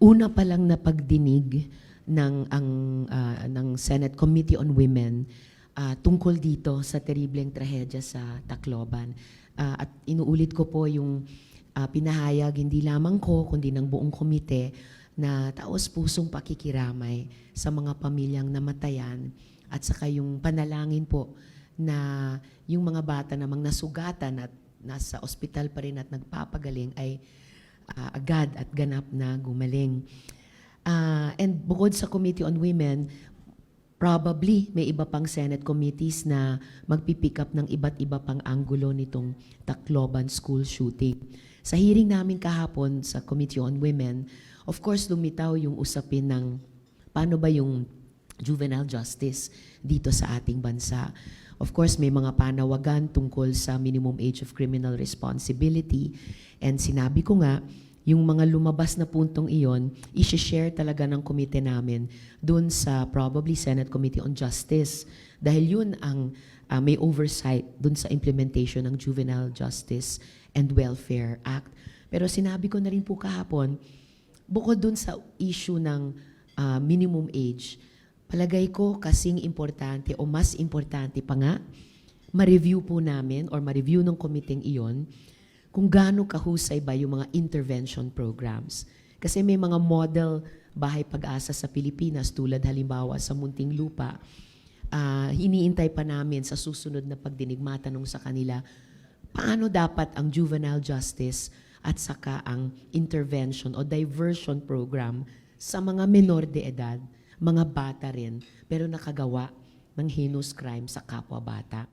una pa lang na pagdinig ng Senate Committee on Women tungkol dito sa teribleng trahedya sa Tacloban. At inuulit ko po yung pinahayag hindi lamang ko kundi ng buong komite na taos-pusong pakikiramay sa mga pamilyang namatayan at saka yung panalangin po na yung mga bata namang nasugatan at nasa ospital pa rin at nagpapagaling ay agad at ganap na gumaling. And bukod sa Committee on Women, probably may iba pang Senate committees na magpipick up ng iba't iba pang anggulo nitong Tacloban school shooting. Sa hearing namin kahapon sa Committee on Women, of course lumitaw yung usapin ng paano ba yung juvenile justice dito sa ating bansa. Of course, may mga panawagan tungkol sa minimum age of criminal responsibility. And sinabi ko nga, yung mga lumabas na puntong iyon, i-share talaga ng komite namin dun sa probably Senate Committee on Justice. Dahil yun ang may oversight dun sa implementation ng Juvenile Justice and Welfare Act. Pero sinabi ko na rin po kahapon, bukod dun sa issue ng minimum age, palagay ko kasing importante o mas importante pa nga, ma-review po namin or ma-review ng komiteng iyon kung gaano kahusay ba yung mga intervention programs. Kasi may mga model bahay pag-asa sa Pilipinas tulad halimbawa sa Muntinlupa, hiniintay pa namin sa susunod na pagdinig matanong sa kanila paano dapat ang juvenile justice at saka ang intervention o diversion program sa mga menor de edad, mga bata rin, pero nakagawa ng heinous crime sa kapwa bata.